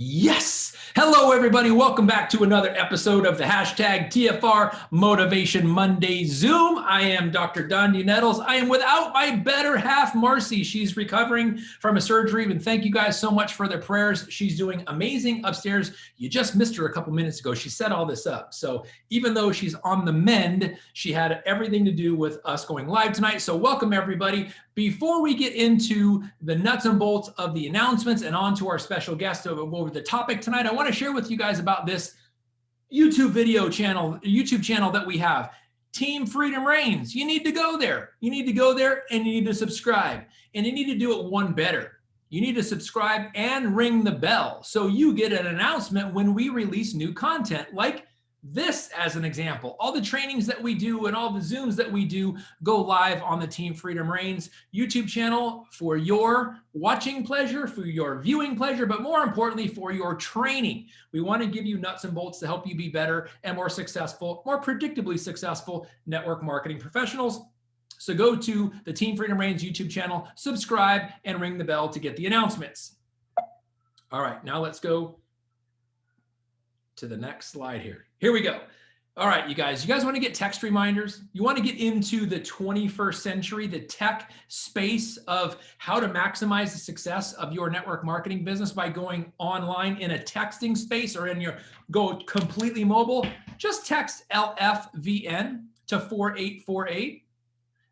Yes. Hello, everybody. Welcome back to another episode of the hashtag TFR Motivation Monday Zoom. I am Dr. Dondi Nettles. I am without my better half, Marcy. She's recovering from a surgery. And thank you guys so much for their prayers. She's doing amazing upstairs. You just missed her a couple minutes ago. She set all this up. So even though she's on the mend, she had everything to do with us going live tonight. So welcome, everybody. Before we get into the nuts and bolts of the announcements and on to our special guest over the topic tonight, I want to share with you guys about this YouTube channel that we have, Team Freedom Reigns. You need to go there. You need to go there and you need to subscribe. And you need to do it one better. You need to subscribe and ring the bell so you get an announcement when we release new content, like this as an example. All the trainings that we do and all the Zooms that we do go live on the Team Freedom Reigns YouTube channel for your watching pleasure, for your viewing pleasure, but more importantly, for your training. We want to give you nuts and bolts to help you be better and more successful, more predictably successful network marketing professionals. So go to the Team Freedom Reigns YouTube channel, subscribe, and ring the bell to get the announcements. All right, now let's go to the next slide here. Here we go. All right, you guys want to get text reminders? You want to get into the 21st century, the tech space of how to maximize the success of your network marketing business by going online in a texting space or go completely mobile? Just text LFVN to 4848.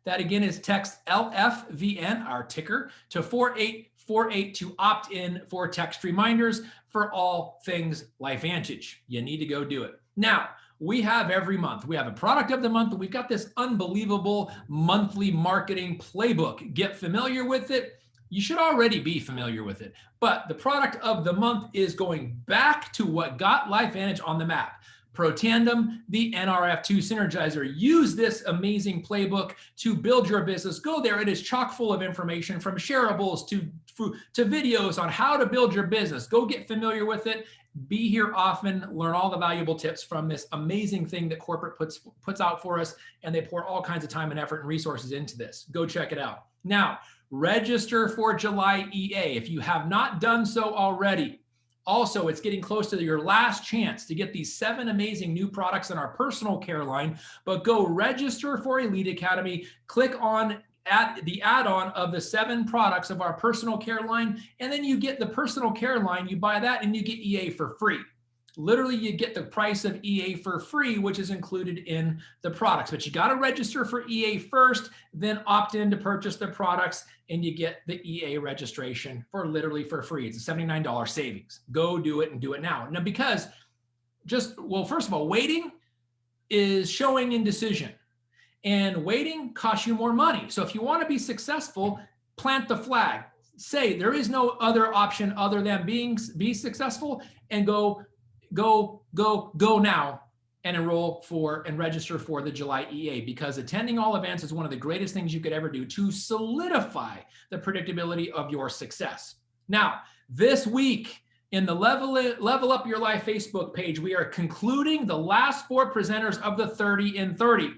That again is text LFVN, our ticker, to 4848 to opt in for text reminders for all things LifeVantage. You need to go do it. Now, we have every month, we have a product of the month, and we've got this unbelievable monthly marketing playbook. Get familiar with it. You should already be familiar with it. But the product of the month is going back to what got LifeVantage on the map. Pro Tandem, the NRF2 Synergizer. Use this amazing playbook to build your business. Go there. It is chock full of information from shareables to videos on how to build your business. Go get familiar with it. Be here often. Learn all the valuable tips from this amazing thing that corporate puts out for us, and they pour all kinds of time and effort and resources into this. Go check it out. Now, register for July EA if you have not done so already. Also, it's getting close to your last chance to get these 7 amazing new products in our personal care line, but go register for Elite Academy, click on the add-on of the 7 products of our personal care line, and then you get the personal care line, you buy that and you get EA for free. Literally, you get the price of EA for free, which is included in the products. But you got to register for EA first, then opt in to purchase the products, and you get the EA registration literally for free. It's a $79 savings. Go do it and do it now. Now, because first of all, waiting is showing indecision. And waiting costs you more money. So if you want to be successful, plant the flag. Say there is no other option other than be successful, and go now and enroll for and register for the July EA, because attending all events is one of the greatest things you could ever do to solidify the predictability of your success. Now, this week in the Level Up Your Life Facebook page, we are concluding the last 4 presenters of the 30 in 30.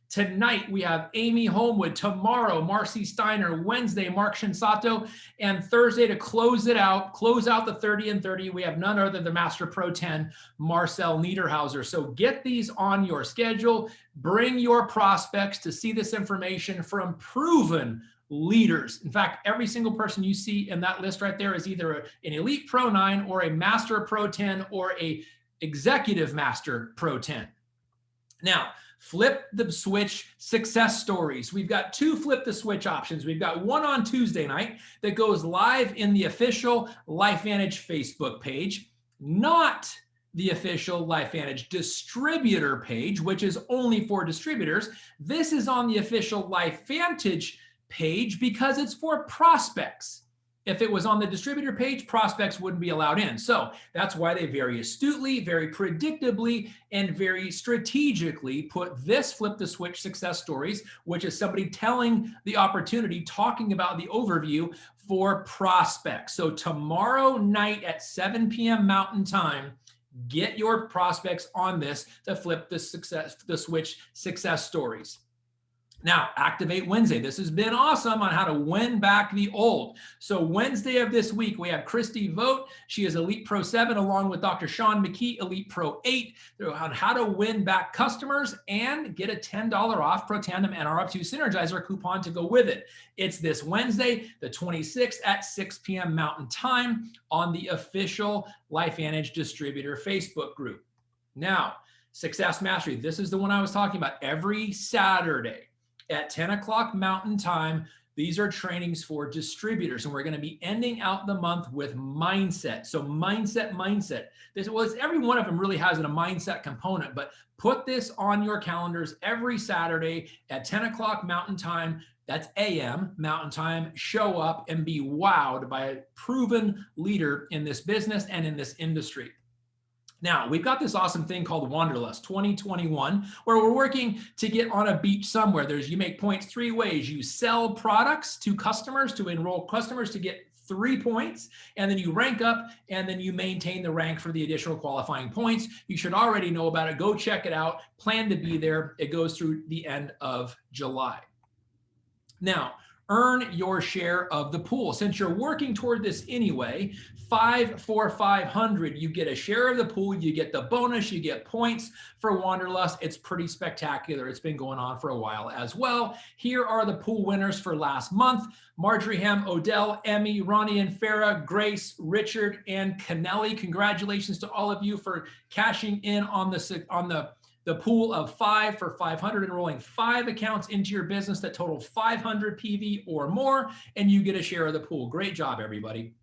Tonight, we have Amy Homewood. Tomorrow, Marcy Steiner. Wednesday, Mark Shinsato. And Thursday, to close out the 30 in 30, we have none other than Master Pro 10, Marcel Niederhauser. So get these on your schedule. Bring your prospects to see this information from proven leaders. In fact, every single person you see in that list right there is either an Elite Pro 9 or a Master Pro 10 or a Executive Master Pro 10. Now, flip the switch success stories. We've got 2 flip the switch options. We've got one on Tuesday night that goes live in the official LifeVantage Facebook page, not the official LifeVantage distributor page, which is only for distributors. This is on the official LifeVantage page because it's for prospects. If it was on the distributor page, prospects wouldn't be allowed in. So that's why they very astutely, very predictably, and very strategically put this flip the switch success stories, which is somebody telling the opportunity, talking about the overview for prospects. So tomorrow night at 7 p.m. Mountain Time, get your prospects on this to flip the switch success stories. Now, Activate Wednesday. This has been awesome on how to win back the old. So Wednesday of this week, we have Christy Vogt. She is Elite Pro 7 along with Dr. Sean McKee, Elite Pro 8, on how to win back customers and get a $10 off Pro Tandem NRF2 Synergizer coupon to go with it. It's this Wednesday, the 26th at 6 p.m. Mountain Time on the official LifeVantage Distributor Facebook group. Now, Success Mastery. This is the one I was talking about every Saturday. At 10 o'clock Mountain Time, these are trainings for distributors, and we're going to be ending out the month with mindset. So mindset. Every one of them really has a mindset component, but put this on your calendars every Saturday at 10 o'clock Mountain Time. That's AM Mountain Time. Show up and be wowed by a proven leader in this business and in this industry. Now, we've got this awesome thing called Wanderlust 2021, where we're working to get on a beach somewhere. You make points 3 ways. You sell products to customers, to enroll customers to get 3 points, and then you rank up, and then you maintain the rank for the additional qualifying points. You should already know about it. Go check it out. Plan to be there. It goes through the end of July. Now, earn your share of the pool. Since you're working toward this anyway, 5 for 500, you get a share of the pool, you get the bonus, you get points for Wanderlust. It's pretty spectacular. It's been going on for a while as well. Here are the pool winners for last month: Marjorie Ham, Odell, Emmy, Ronnie and Farah, Grace, Richard, and Kennelly. Congratulations to all of you for cashing in on the pool of 5 for 500, enrolling 5 accounts into your business that total 500 PV or more, and you get a share of the pool. Great job, everybody.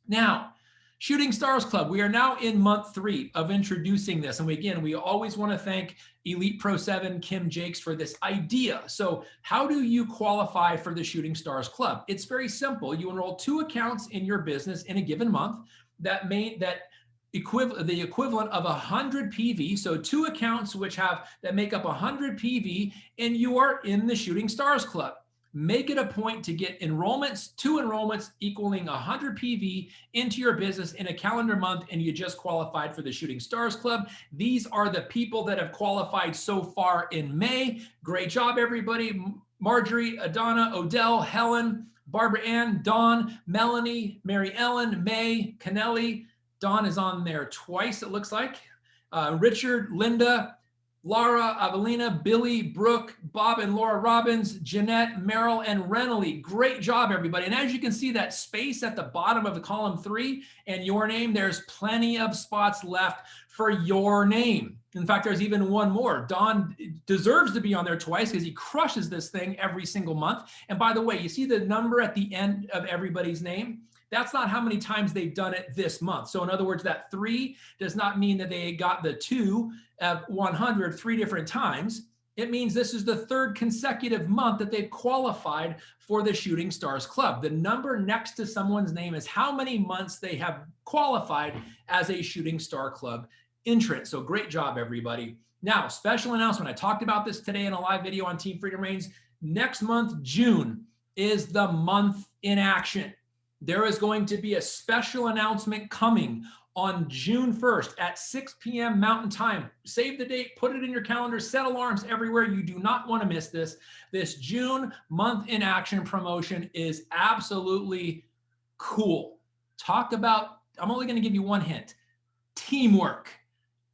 Now, Shooting Stars Club, we are now in month 3 of introducing this. And we always want to thank Elite Pro 7, Kim Jakes, for this idea. So how do you qualify for the Shooting Stars Club? It's very simple. You enroll 2 accounts in your business in a given month the equivalent of 100 PV. So 2 accounts that make up 100 PV, and you are in the Shooting Stars Club. Make it a point to get 2 enrollments equaling 100 PV into your business in a calendar month, and you just qualified for the Shooting Stars Club. These are the people that have qualified so far in May. Great job, everybody. Marjorie, Adana, Odell, Helen, Barbara Ann, Dawn, Melanie, Mary Ellen, May, Kennelly. Dawn is on there twice, it looks like. Richard, Linda, Laura, Avelina, Billy, Brooke, Bob and Laura Robbins, Jeanette, Merrill, and Renely. Great job, everybody. And as you can see, that space at the bottom of the column 3 and your name, there's plenty of spots left for your name. In fact, there's even one more. Don deserves to be on there twice because he crushes this thing every single month. And by the way, you see the number at the end of everybody's name? That's not how many times they've done it this month. So in other words, that 3 does not mean that they got the 2 of 100 3 different times. It means this is the 3rd consecutive month that they've qualified for the Shooting Stars Club. The number next to someone's name is how many months they have qualified as a Shooting Star Club entrant. So great job, everybody. Now, special announcement. I talked about this today in a live video on Team Freedom Reigns. Next month, June, is the month in action. There is going to be a special announcement coming on June 1st at 6 p.m. Mountain Time. Save the date, put it in your calendar, set alarms everywhere. You do not want to miss this. This June month in action promotion is absolutely cool. I'm only going to give you one hint: teamwork.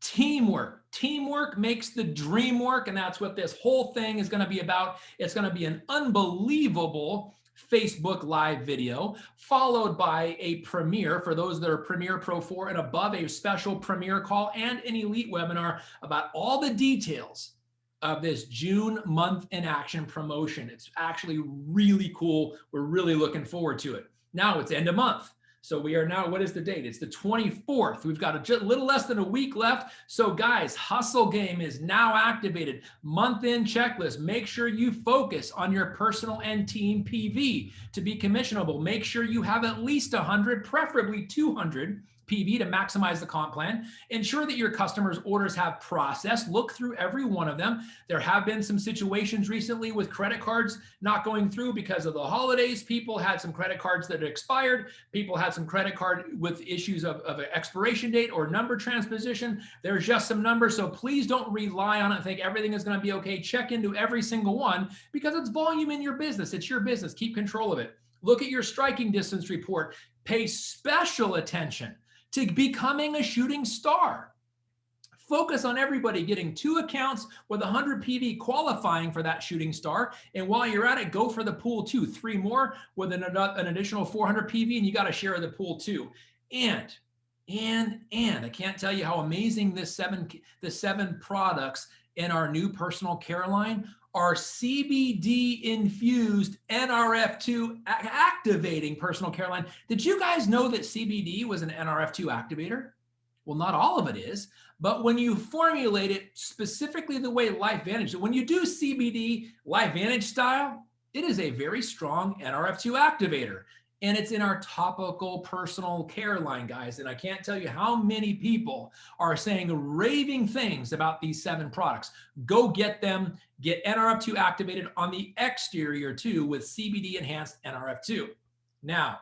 Teamwork makes the dream work, and that's what this whole thing is going to be about. It's going to be an unbelievable Facebook Live video, followed by a premiere for those that are Premier Pro 4 and above, a special premiere call, and an elite webinar about all the details of this June month in action promotion. It's actually really cool. We're really looking forward to it. Now it's end of month. So we are now, what is the date? It's the 24th. We've got a little less than a week left. So guys, Hustle Game is now activated. Month-end checklist. Make sure you focus on your personal and team PV to be commissionable. Make sure you have at least 100, preferably 200 PV to maximize the comp plan. Ensure that your customers' orders have processed. Look through every one of them. There have been some situations recently with credit cards not going through because of the holidays. People had some credit cards that expired. People had some credit card with issues of an expiration date or number transposition. There's just some numbers, so please don't rely on it and think everything is going to be okay. Check into every single one because it's volume in your business. It's your business. Keep control of it. Look at your striking distance report. Pay special attention to becoming a shooting star. Focus on everybody getting 2 accounts with 100 PV qualifying for that shooting star. And while you're at it, go for the pool too. 3 more with an additional 400 PV, and you got to share the pool too. And I can't tell you how amazing the 7 products in our new personal care line are. CBD infused NRF2 activating personal care line. Did you guys know that CBD was an NRF2 activator? Well, not all of it is, but when you formulate it specifically the way LifeVantage, when you do CBD LifeVantage style, it is a very strong NRF2 activator. And it's in our topical personal care line, guys. And I can't tell you how many people are saying raving things about these 7 products. Go get them. Get NRF2 activated on the exterior too with CBD enhanced NRF2. Now,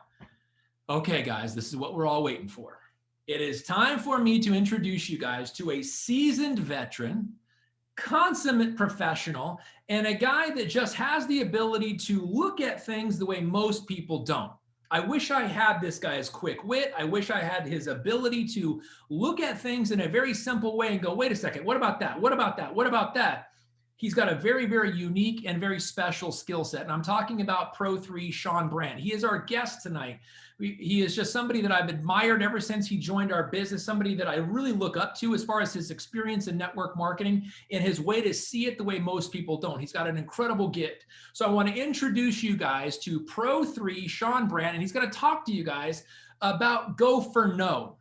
okay, guys, this is what we're all waiting for. It is time for me to introduce you guys to a seasoned veteran, consummate professional, and a guy that just has the ability to look at things the way most people don't. I wish I had this guy's quick wit. I wish I had his ability to look at things in a very simple way and go, wait a second, what about that? What about that? What about that? He's got a very, very unique and very special skill set. And I'm talking about Pro 3 Shawn Brandt. He is our guest tonight. He is just somebody that I've admired ever since he joined our business, somebody that I really look up to as far as his experience in network marketing and his way to see it the way most people don't. He's got an incredible gift. So I want to introduce you guys to Pro 3 Shawn Brandt, and he's going to talk to you guys about Go for No.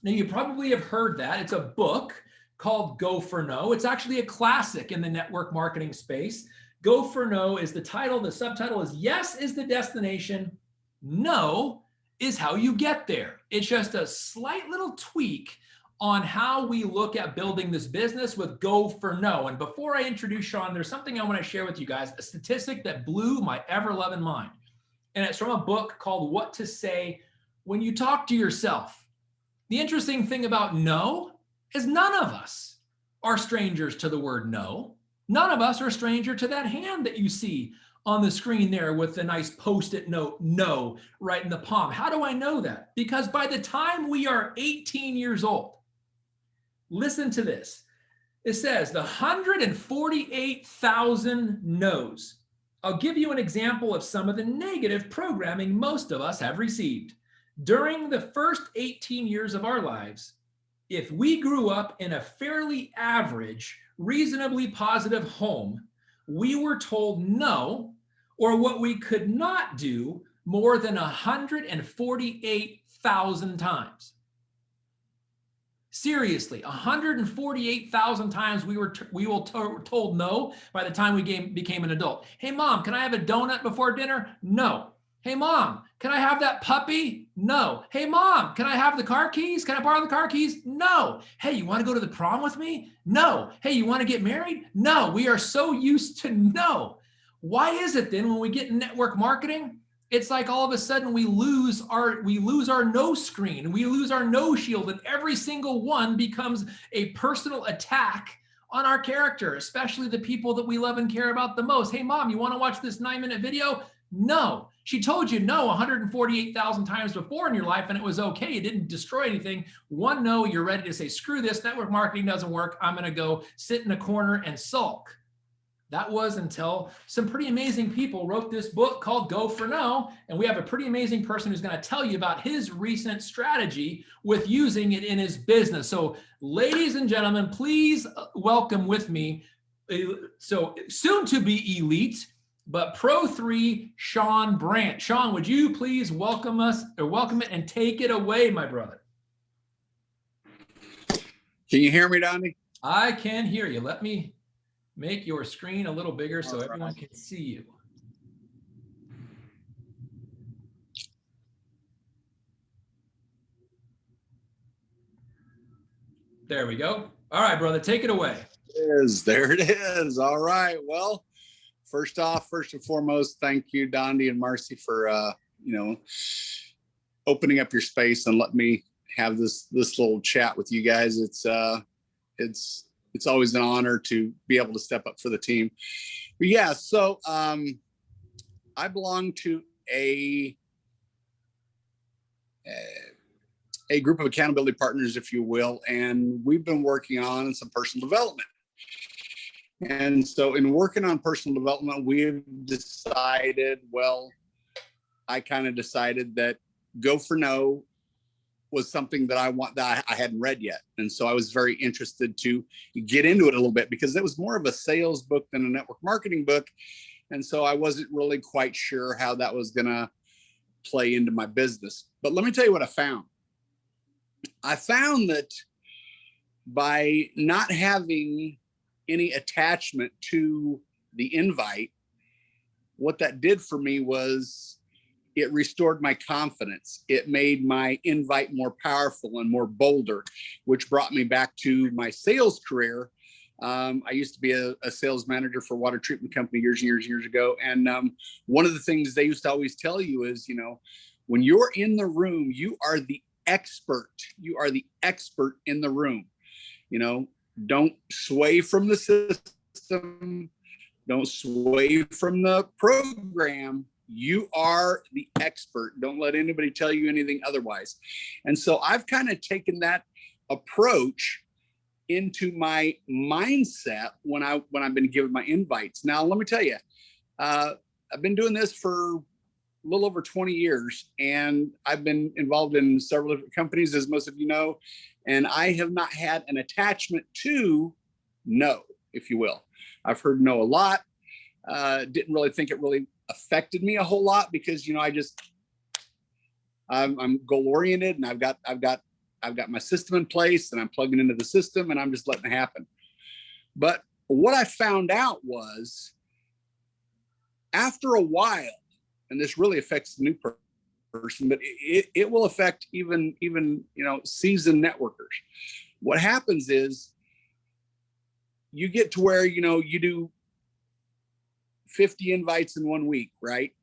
Now, you probably have heard that. It's a book called Go for No. It's actually a classic in the network marketing space. Go for No is the title. The subtitle is Yes is the Destination, No is How You Get There. It's just a slight little tweak on how we look at building this business with Go for No. And before I introduce Shawn, there's something I want to share with you guys, a statistic that blew my ever-loving mind. And it's from a book called What to Say When You Talk to Yourself. The interesting thing about no is none of us are strangers to the word no. None of us are stranger to that hand that you see on the screen there with the nice Post-it note, no, right in the palm. How do I know that? Because by the time we are 18 years old, listen to this. It says the 148,000 no's. I'll give you an example of some of the negative programming most of us have received. During the first 18 years of our lives, if we grew up in a fairly average, reasonably positive home, we were told no, or what we could not do more than 148,000 times. Seriously, 148,000 times we were told no by the time we became an adult. Hey, Mom, can I have a donut before dinner? No. Hey, Mom, can I have that puppy? No. Hey, Mom, can I have the car keys? Can I borrow the car keys? No. Hey, you want to go to the prom with me? No. Hey, you want to get married? No. We are so used to no. Why is it then when we get in network marketing, it's like all of a sudden we lose our no screen, we lose our no shield, and every single one becomes a personal attack on our character, especially the people that we love and care about the most. Hey, Mom, you want to watch this 9-minute video? No. She told you no 148,000 times before in your life, and it was okay. It didn't destroy anything. One no, you're ready to say, screw this, network marketing doesn't work. I'm going to go sit in a corner and sulk. That was until some pretty amazing people wrote this book called Go for No, and we have a pretty amazing person who's going to tell you about his recent strategy with using it in his business. So, ladies and gentlemen, please welcome with me, so soon to be elite, but Pro 3 Shawn Brandt. Shawn, would you please welcome it and take it away, my brother? Can you hear me, Donnie? I can hear you. Let me make your screen a little bigger so everyone can see you. There we go. All right, brother, take it away. There it is. All right. Well, first and foremost, thank you, Dondi and Marcy, for opening up your space and letting me have this little chat with you guys. It's always an honor to be able to step up for the team. But yeah, so I belong to a group of accountability partners, if you will, and we've been working on some personal development. And so in working on personal development, we've decided, I kind of decided that Go for No was something that I hadn't read yet. And so I was very interested to get into it a little bit because it was more of a sales book than a network marketing book. And so I wasn't really quite sure how that was going to play into my business. But let me tell you what I found. I found that by not having any attachment to the invite, what that did for me was it restored my confidence. It made my invite more powerful and more bolder, which brought me back to my sales career. I used to be a sales manager for a water treatment company years ago. And one of the things they used to always tell you is, when you're in the room, you are the expert. You are the expert in the room. Don't sway from the system. Don't sway from the program. You are the expert. Don't let anybody tell you anything otherwise. And so I've kind of taken that approach into my mindset when I've been given my invites. Now, let me tell you, I've been doing this for a little over 20 years, and I've been involved in several different companies, as most of you know, and I have not had an attachment to no, if you will. I've heard no a lot. Didn't really think it really affected me a whole lot because, I'm goal oriented, and I've got my system in place, and I'm plugging into the system, and I'm just letting it happen. But what I found out was after a while, and this really affects the new person, but it will affect even seasoned networkers. What happens is you get to where, you do 50 invites in 1 week, right?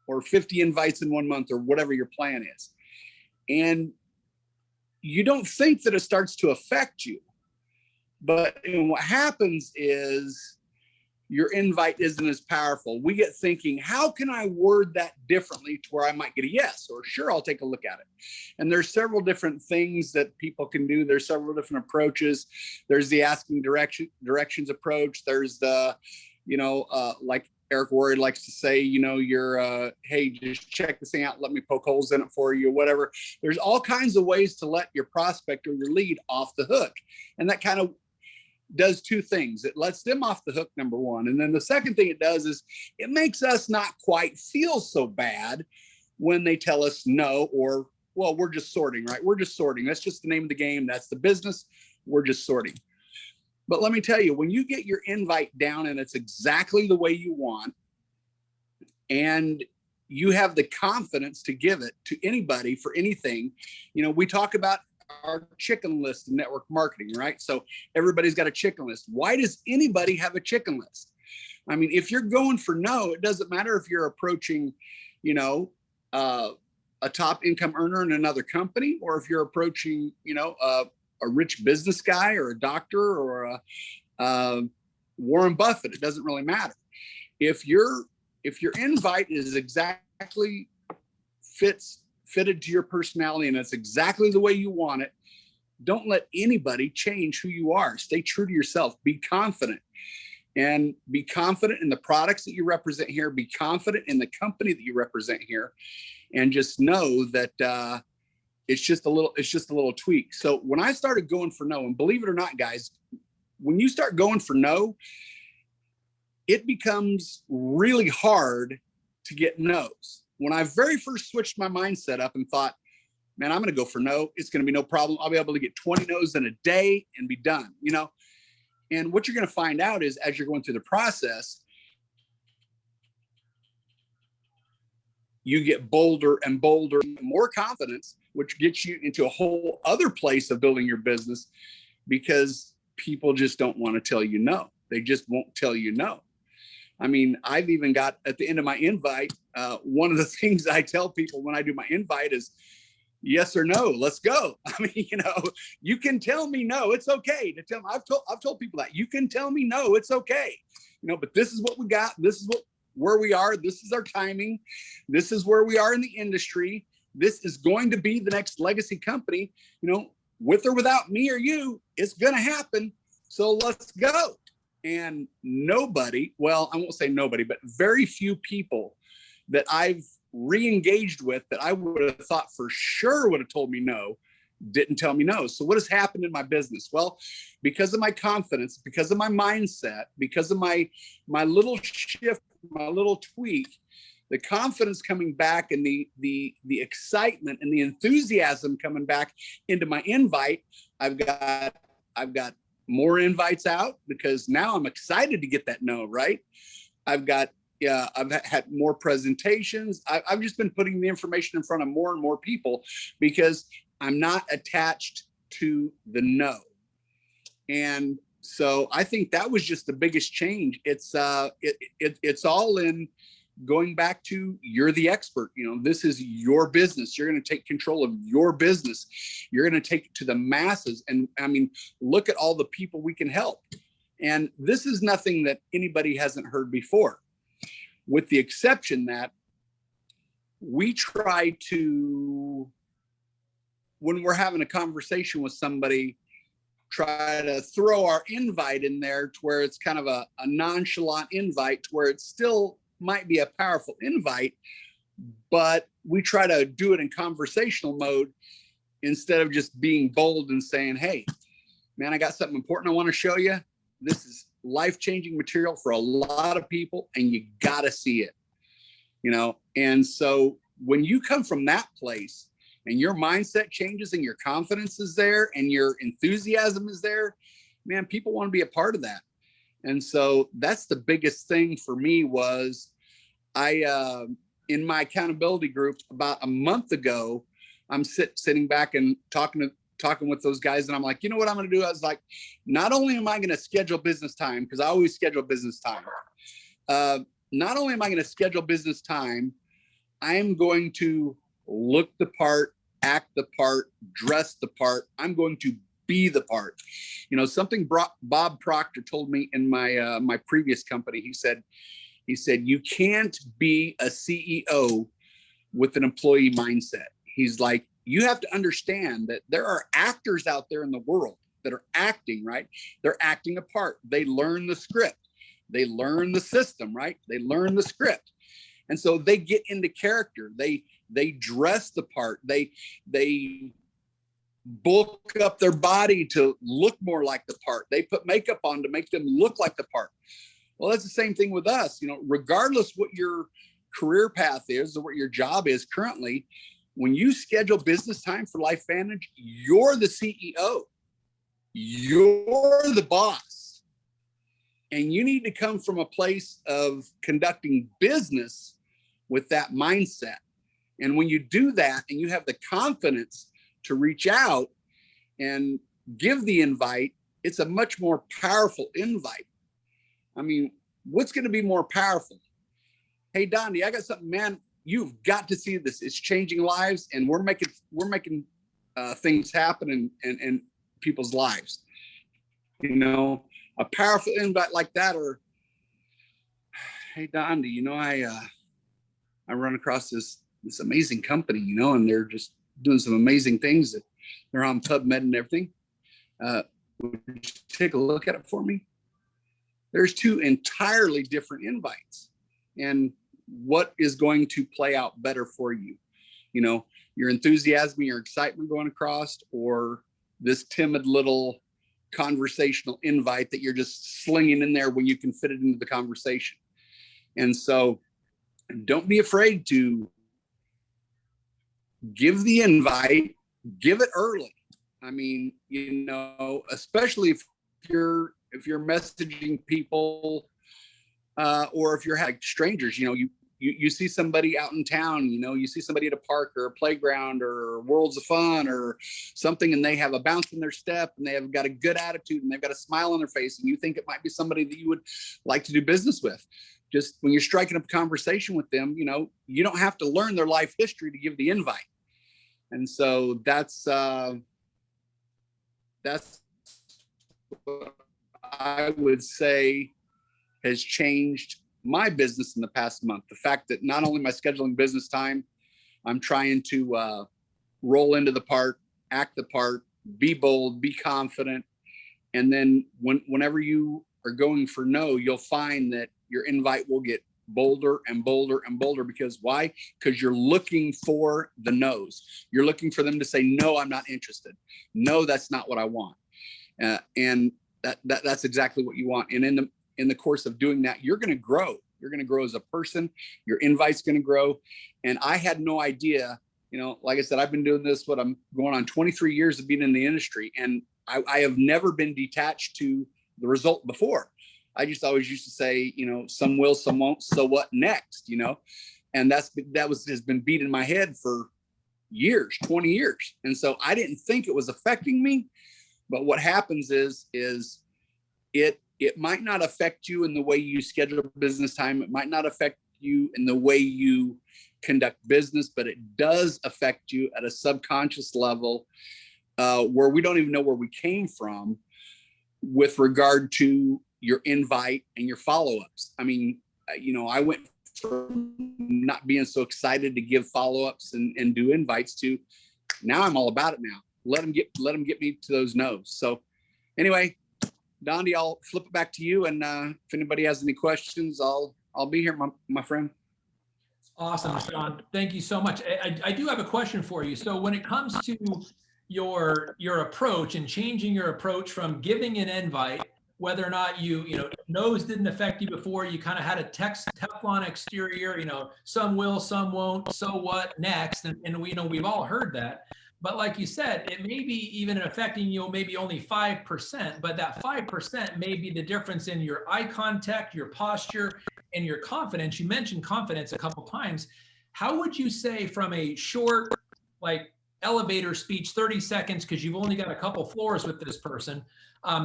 Or 50 invites in 1 month, or whatever your plan is. And you don't think that it starts to affect you. But what happens is your invite isn't as powerful. We get thinking, how can I word that differently to where I might get a yes, or sure, I'll take a look at it. And there's several different things that people can do. There's several different approaches. There's the asking directions approach. There's the, like Eric Worre likes to say, you're, hey, just check this thing out. Let me poke holes in it for you, or whatever. There's all kinds of ways to let your prospect or your lead off the hook. And that kind of does two things. It lets them off the hook, number one. And then the second thing it does is it makes us not quite feel so bad when they tell us no, or, well, we're just sorting, right? We're just sorting. That's just the name of the game. That's the business. We're just sorting. But let me tell you, when you get your invite down and it's exactly the way you want, and you have the confidence to give it to anybody for anything, we talk about our chicken list in network marketing, right? So everybody's got a chicken list. Why does anybody have a chicken list? I mean, if you're going for no, it doesn't matter if you're approaching, a top income earner in another company, or if you're approaching, a rich business guy, or a doctor, or a Warren Buffett. It doesn't really matter. If your invite is exactly fitted to your personality, and it's exactly the way you want it, don't let anybody change who you are. Stay true to yourself. Be confident, and be confident in the products that you represent here. Be confident in the company that you represent here, and just know that it's just a little tweak. So when I started going for no, and believe it or not, guys, when you start going for no, it becomes really hard to get no's. When I very first switched my mindset up and thought, man, I'm going to go for no, it's going to be no problem. I'll be able to get 20 no's in a day and be done, And what you're going to find out is, as you're going through the process, you get bolder and bolder, more confidence, which gets you into a whole other place of building your business. because people just don't want to tell you no. They just won't tell you no. I mean, I've even got at the end of my invite, one of the things I tell people when I do my invite is yes or no, let's go. I mean, you know, you can tell me no, it's okay to tell me. I've told people that you can tell me no, it's okay. You know, but this is what we got. This is where we are. This is our timing. This is where we are in the industry. This is going to be the next legacy company, you know, with or without me or you, it's going to happen. So let's go. And nobody, well, I won't say nobody, but very few people that I've re-engaged with that I would have thought for sure would have told me no, didn't tell me no. So what has happened in my business? Well, because of my confidence, because of my mindset, because of my little shift, my little tweak, the confidence coming back and the excitement and the enthusiasm coming back into my invite, I've got more invites out because now I'm excited to get that no, right? I've had more presentations. I've just been putting the information in front of more and more people because I'm not attached to the no. And so I think that was just the biggest change. It's all in going back to you're the expert. You know, this is your business. You're going to take control of your business. You're going to take it to the masses. And I mean, look at all the people we can help. And this is nothing that anybody hasn't heard before, with the exception that we try to, when we're having a conversation with somebody, try to throw our invite in there to where it's kind of a nonchalant invite to where it still might be a powerful invite, but we try to do it in conversational mode instead of just being bold and saying, hey, man, I got something important I want to show you. This is life-changing material for a lot of people and you got to see it, you know? And so when you come from that place and your mindset changes and your confidence is there and your enthusiasm is there, man, people want to be a part of that. And so that's the biggest thing for me was in my accountability group about a month ago, I'm sitting back and talking with those guys. And I'm like, you know what I'm going to do? I was like, not only am I going to schedule business time, because I always schedule business time. Not only am I going to schedule business time, I'm going to look the part, act the part, dress the part. I'm going to be the part. You know, something Bob Proctor told me in my previous company. He said, you can't be a CEO with an employee mindset. He's like, you have to understand that there are actors out there in the world that are acting, right? They're acting a part. They learn the script. They learn the system, right? They learn the script. And so they get into character. They dress the part. They bulk up their body to look more like the part. They put makeup on to make them look like the part. Well, that's the same thing with us, you know, regardless what your career path is or what your job is currently, when you schedule business time for LifeVantage, you're the CEO, you're the boss, and you need to come from a place of conducting business with that mindset. And when you do that and you have the confidence to reach out and give the invite, it's a much more powerful invite. I mean, what's going to be more powerful? Hey, Dondi, I got something, man. You've got to see this. It's changing lives, and we're making things happen in people's lives. You know, a powerful invite like that, or hey, Dondi, you know, I run across this amazing company, you know, and they're just doing some amazing things. That they're on PubMed and everything. Would you take a look at it for me? There's two entirely different invites, and what is going to play out better for you? You know, your enthusiasm, your excitement going across, or this timid little conversational invite that you're just slinging in there when you can fit it into the conversation. And so don't be afraid to give the invite, give it early. I mean, you know, especially if you're messaging people or if you're like strangers, you know, you see somebody out in town, you see somebody at a park or a playground or Worlds of Fun or something, and they have a bounce in their step and they have got a good attitude and they've got a smile on their face, and you think it might be somebody that you would like to do business with. Just when you're striking up a conversation with them, you don't have to learn their life history to give the invite. And so that's what I would say has changed my business in the past month. The fact that not only am I scheduling business time, I'm trying to roll into the part, act the part, be bold, be confident. And then whenever you are going for no, you'll find that your invite will get bolder and bolder and bolder. Because why? Because you're looking for the no's. You're looking for them to say, no, I'm not interested. No, that's not what I want. And that's exactly what you want. And in the course of doing that, you're going to grow. You're going to grow as a person. Your invite's going to grow. And I had no idea, like I said, I've been doing this, I'm going on 23 years of being in the industry. And I have never been detached to the result before. I just always used to say, some will, some won't. So what next? And has been beat in my head for years, 20 years. And so I didn't think it was affecting me. But what happens is it might not affect you in the way you schedule business time. It might not affect you in the way you conduct business, but it does affect you at a subconscious level where we don't even know where we came from with regard to your invite and your follow-ups. I mean, I went from not being so excited to give follow-ups and do invites to now I'm all about it now. Let them get me to those no's. So anyway, Dondi, I'll flip it back to you. And if anybody has any questions, I'll be here, my friend. Awesome, Shawn. Thank you so much. I do have a question for you. So when it comes to your approach and changing your approach from giving an invite, whether or not no's didn't affect you before, you kind of had a Teflon exterior, some will, some won't, so what next? And we've all heard that. But like you said, it may be even affecting you maybe only 5%, but that 5% may be the difference in your eye contact, your posture, and your confidence. You mentioned confidence a couple times. How would you say from a short, elevator speech, 30 seconds, because you've only got a couple floors with this person,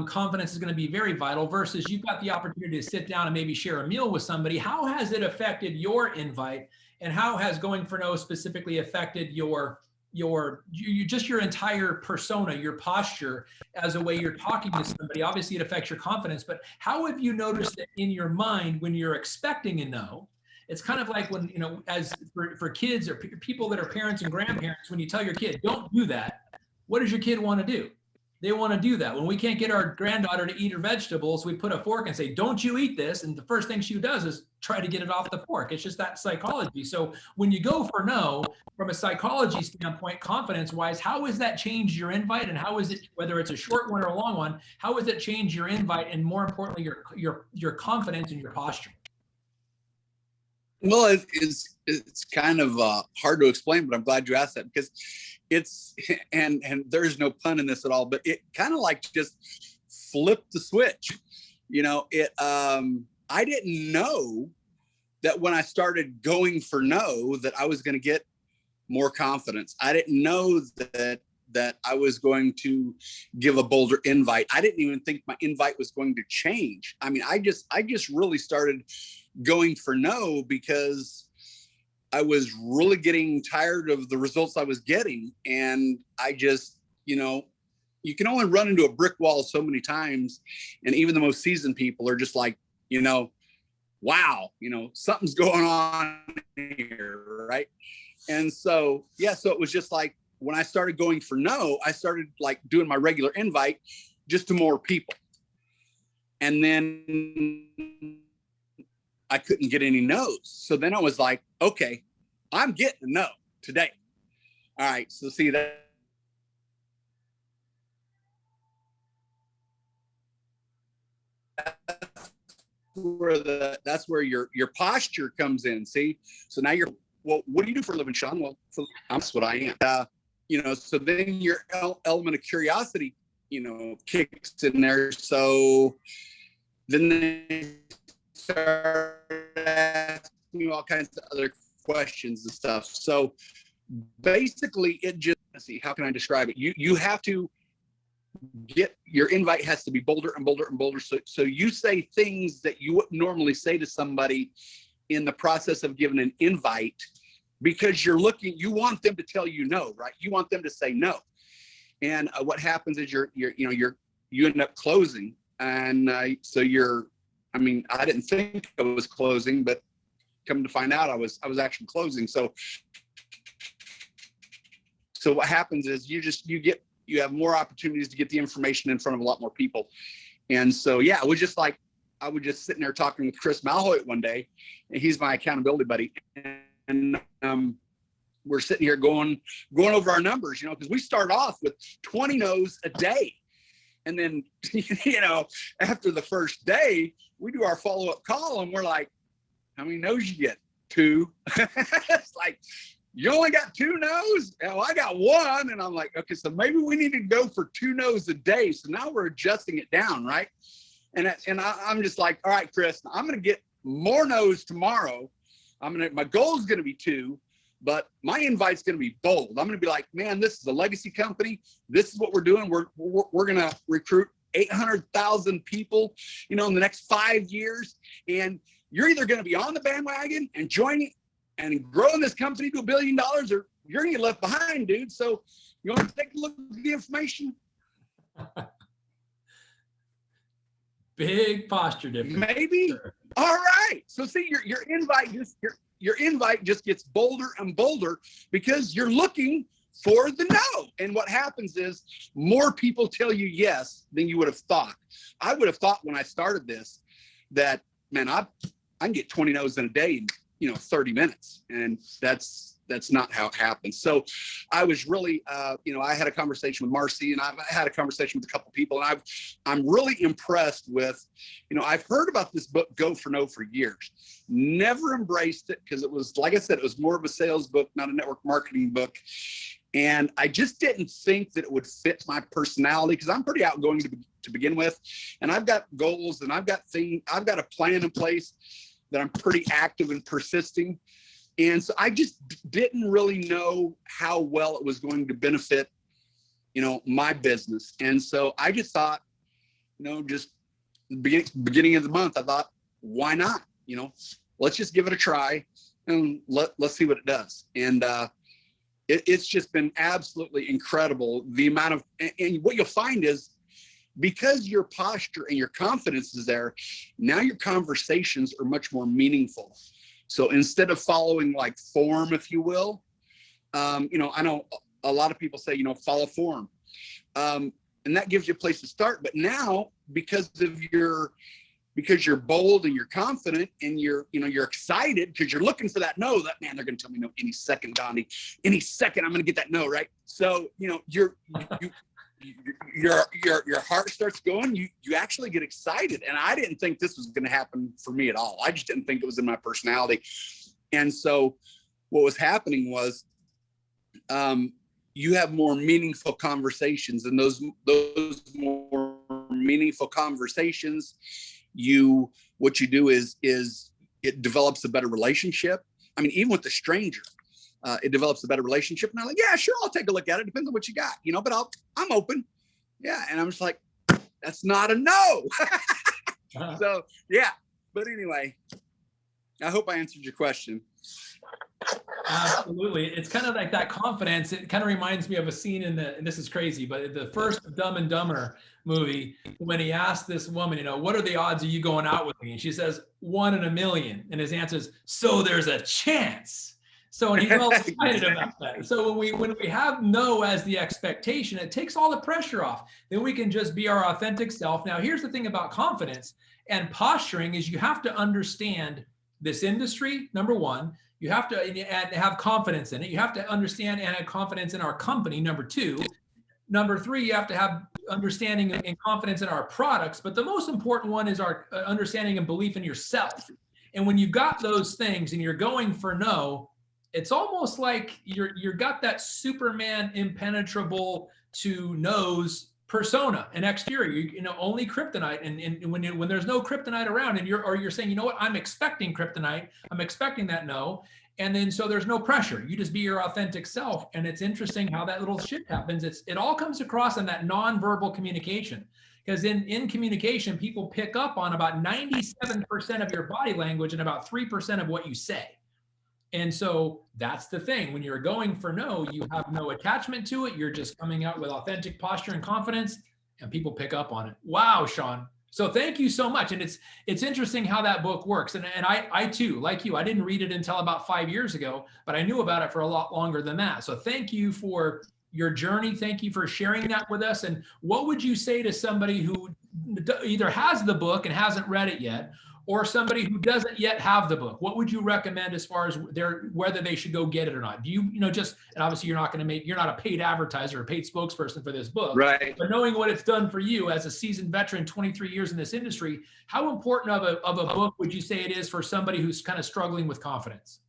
confidence is going to be very vital versus you've got the opportunity to sit down and maybe share a meal with somebody. How has it affected your invite, and how has going for no specifically affected your entire persona, your posture as a way you're talking to somebody? Obviously it affects your confidence, but how have you noticed that in your mind when you're expecting a no? It's kind of like when, as for kids or people that are parents and grandparents, when you tell your kid, don't do that, what does your kid want to do? They want to do that. When we can't get our granddaughter to eat her vegetables, we put a fork and say, don't you eat this. And the first thing she does is try to get it off the fork. It's just that psychology. So when you go for no, from a psychology standpoint, confidence-wise, how has that changed your invite? And how is it, whether it's a short one or a long one, how has it changed your invite? And more importantly, your confidence and your posture? Well, it's kind of hard to explain, but I'm glad you asked that, because it's, and there's no pun in this at all, but it kind of like just flipped the switch. I didn't know that when I started going for no, that I was going to get more confidence. I didn't know that I was going to give a bolder invite. I didn't even think my invite was going to change. I mean, I just really started going for no because I was really getting tired of the results I was getting. And I just, you can only run into a brick wall so many times. And even the most seasoned people are just like, wow, something's going on here, right? And so, so it was just like, when I started going for no, I started like doing my regular invite just to more people. And then I couldn't get any no's. So then I was like, okay, I'm getting a no today. All right. So see that. That's where your posture comes in. See, so now you're, well, what do you do for a living, Shawn? Well, that's what I am. So then your element of curiosity, kicks in there. So then they start asking me all kinds of other questions and stuff. So basically it just, let's see, how can I describe it? You have to get, your invite has to be bolder and bolder and bolder. So you say things that you wouldn't normally say to somebody in the process of giving an invite, because you want them to tell you no, right? You want them to say no. And what happens is you end up closing. And so I didn't think I was closing, but come to find out I was actually closing. So what happens is you have more opportunities to get the information in front of a lot more people. And so, yeah, it was just like, I was just sitting there talking with Chris Malhoit one day, and he's my accountability buddy. And we're sitting here going over our numbers, because we start off with 20 no's a day. And then, after the first day, we do our follow-up call and we're like, how many no's you get? 2. It's like, you only got 2 no's? Oh, I got 1. And I'm like, okay, so maybe we need to go for 2 no's a day. So now we're adjusting it down, right? And I'm just like, all right, Chris, I'm going to get more no's tomorrow. My goal is going to be 2, but my invite's going to be bold. I'm going to be like, man, this is a legacy company. This is what we're doing. We're going to recruit 800,000 people, in the next 5 years. And you're either going to be on the bandwagon and joining and growing this company to $1 billion, or you're going to get left behind, dude. So you want to take a look at the information? Big posture difference. Maybe. Sure. All right. So see, your invite just gets bolder and bolder because you're looking for the no. And what happens is more people tell you yes than you would have thought. I would have thought when I started this that, man, I can get 20 no's in a day in 30 minutes, and that's not how it happens. So I was really, I had a conversation with Marcy, and I've had a conversation with a couple people, and I'm really impressed with, I've heard about this book, Go for No, for years. Never embraced it because it was, like I said, it was more of a sales book, not a network marketing book. And I just didn't think that it would fit my personality, because I'm pretty outgoing to begin with. And I've got goals, and I've got a plan in place that I'm pretty active and persisting. And so I just didn't really know how well it was going to benefit, my business. And so I just thought, just beginning of the month, I thought, why not? Let's just give it a try and let's see what it does. And it's just been absolutely incredible. The amount of, and what you'll find is, because your posture and your confidence is there, now your conversations are much more meaningful. So instead of following like form, if you will, I know a lot of people say, follow form. And that gives you a place to start. But now, because you're bold and you're confident and you're excited because you're looking for that no, that, man, they're going to tell me no any second, Donnie. Any second, I'm going to get that no, right? So, your heart starts going, you actually get excited. And I didn't think this was going to happen for me at all. I just didn't think it was in my personality. And so what was happening was, you have more meaningful conversations, and those more meaningful conversations, what you do is it develops a better relationship. I mean, even with the stranger, it develops a better relationship. And I'm like, yeah, sure, I'll take a look at it. Depends on what you got, but I'm open. Yeah. And I'm just like, that's not a no. So yeah. But anyway, I hope I answered your question. Absolutely. It's kind of like that confidence. It kind of reminds me of a scene and this is crazy, but the first Dumb and Dumber movie, when he asked this woman, what are the odds of you going out with me? And she says, 1 in a million. And his answer is, so there's a chance. So, and he's all excited about that. So when we have no as the expectation, it takes all the pressure off. Then we can just be our authentic self. Now, here's the thing about confidence and posturing is you have to understand this industry, number one. You have to have confidence in it. You have to understand and have confidence in our company, number 2. Number 3, you have to have understanding and confidence in our products. But the most important one is our understanding and belief in yourself. And when you've got those things and you're going for no, it's almost like you're got that Superman impenetrable to no's persona and exterior, only kryptonite. And when there's no kryptonite around, and you're saying, you know what, I'm expecting kryptonite, I'm expecting that no. And then so there's no pressure. You just be your authentic self. And it's interesting how that little shit happens. It all comes across in that nonverbal communication. Because in communication, people pick up on about 97% of your body language and about 3% of what you say. And so that's the thing. When you're going for no, you have no attachment to it. You're just coming out with authentic posture and confidence, and people pick up on it. Wow, Shawn. So thank you so much. And it's interesting how that book works. And I too, like you, I didn't read it until about 5 years ago, but I knew about it for a lot longer than that. So thank you for your journey. Thank you for sharing that with us. And what would you say to somebody who either has the book and hasn't read it yet, or somebody who doesn't yet have the book? What would you recommend as far as whether they should go get it or not? Do you, just, and obviously you're not a paid advertiser or paid spokesperson for this book, right? But knowing what it's done for you as a seasoned veteran, 23 years in this industry, how important of a book would you say it is for somebody who's kind of struggling with confidence?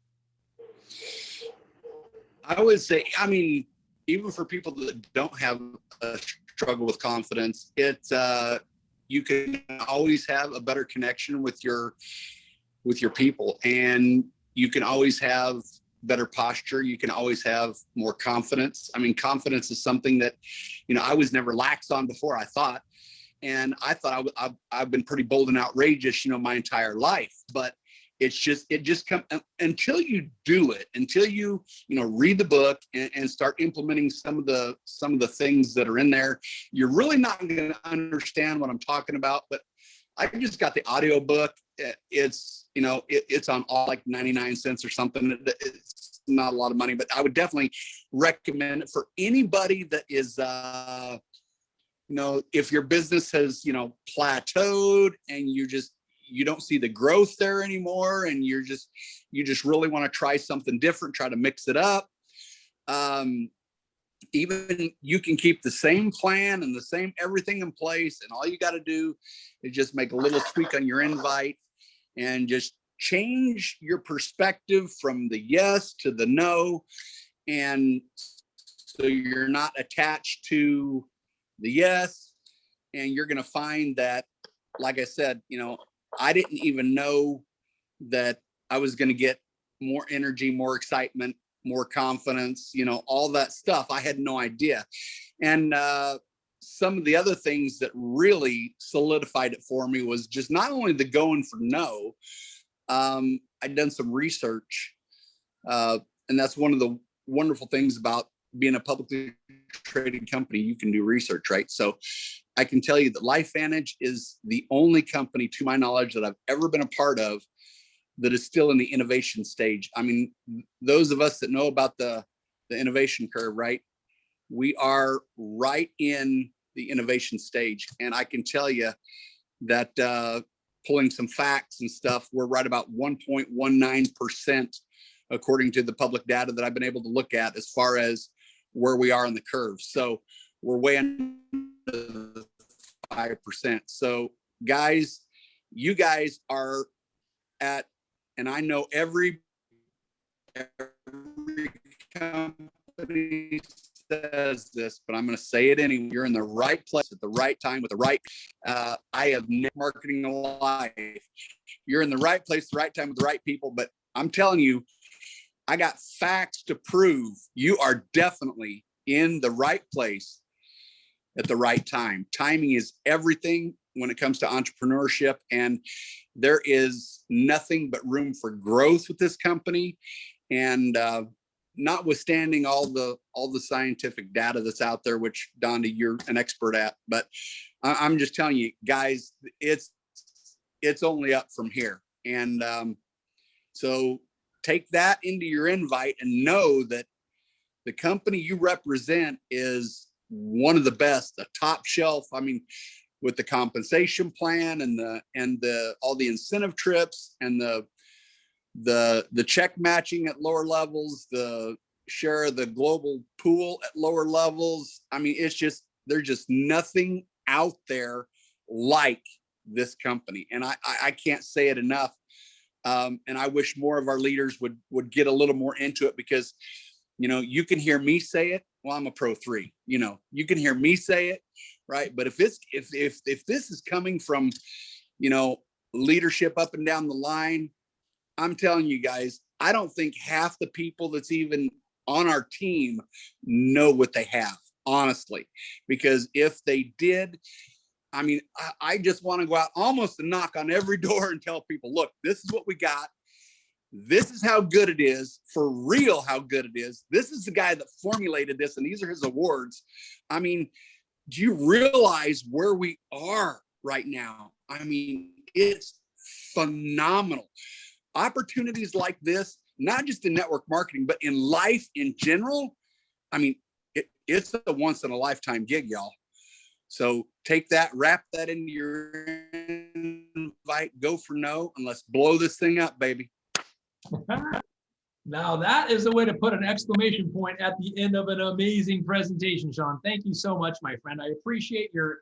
I would say, even for people that don't have a struggle with confidence, you can always have a better connection with your people, and you can always have better posture. You can always have more confidence. Confidence is something that, I was never lax on before, I thought. And I thought I've been pretty bold and outrageous, my entire life, but it just comes until you do it, until you read the book and start implementing some of the things that are in there. You're really not going to understand what I'm talking about. But I just got the audio book. It's on all like 99 cents or something. It's not a lot of money, but I would definitely recommend it for anybody that is if your business has plateaued and you don't see the growth there anymore, and you just really want to try something different, try to mix it up. Even you can keep the same plan and the same everything in place, and all you got to do is just make a little tweak on your invite and just change your perspective from the yes to the no. And so you're not attached to the yes, and you're going to find that, like I said, I didn't even know that I was going to get more energy, more excitement, more confidence, all that stuff. I had no idea. And some of the other things that really solidified it for me was just not only the going for no. I'd done some research, and that's one of the wonderful things about being a publicly traded company. You can do research, right? So I can tell you that LifeVantage is the only company, to my knowledge, that I've ever been a part of that is still in the innovation stage. Those of us that know about the innovation curve, right? We are right in the innovation stage. And I can tell you that pulling some facts and stuff, we're right about 1.19%, according to the public data that I've been able to look at, as far as where we are in the curve. So we're way under the 5%. So guys, you guys are at, and I know every company says this, but I'm going to say it anyway. You're in the right place at the right time with the right, I have marketing life. You're in the right place, the right time with the right people. But I'm telling you, I got facts to prove you are definitely in the right place at the right time. Timing is everything when it comes to entrepreneurship, and there is nothing but room for growth with this company. And notwithstanding all the scientific data that's out there, which Dondi, you're an expert at, but I'm just telling you guys, it's only up from here. And so take that into your invite and know that the company you represent is one of the best, a top shelf. With the compensation plan and all the incentive trips and the check matching at lower levels, the share of the global pool at lower levels. There's just nothing out there like this company. And I can't say it enough. And I wish more of our leaders would get a little more into it, because, you can hear me say it. Well, I'm a Pro 3, you can hear me say it, right? But if this is coming from, leadership up and down the line, I'm telling you guys, I don't think half the people that's even on our team know what they have, honestly, because if they did, I mean, I just want to go out almost and knock on every door and tell people, look, this is what we got. This is how good it is, for real, how good it is. This is the guy that formulated this, and these are his awards. I mean, do you realize where we are right now? I mean, it's phenomenal. Opportunities like this, not just in network marketing, but in life in general. I mean, it's a once in a lifetime gig, y'all. So take that, wrap that into your invite, go for no, and let's blow this thing up, baby. Now that is a way to put an exclamation point at the end of an amazing presentation, Shawn. Thank you so much, my friend. I appreciate your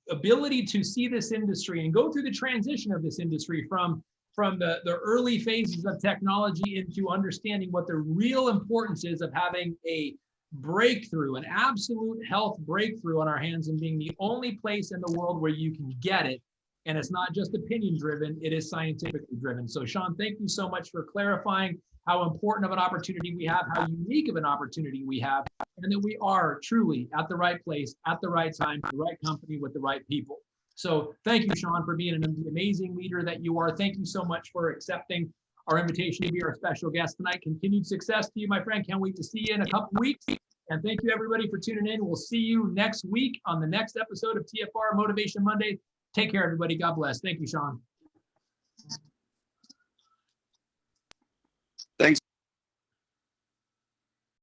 ability to see this industry and go through the transition of this industry from the early phases of technology into understanding what the real importance is of having a breakthrough, an absolute health breakthrough on our hands, and being the only place in the world where you can get it. And it's not just opinion driven, it is scientifically driven. So Shawn, thank you so much for clarifying how important of an opportunity we have, how unique of an opportunity we have, and that we are truly at the right place, at the right time, the right company with the right people. So thank you, Shawn, for being an amazing leader that you are. Thank you so much for accepting our invitation to be our special guest tonight. Continued success to you, my friend. Can't wait to see you in a couple of weeks. And thank you, everybody, for tuning in. We'll see you next week on the next episode of TFR Motivation Monday. Take care, everybody. God bless. Thank you, Shawn.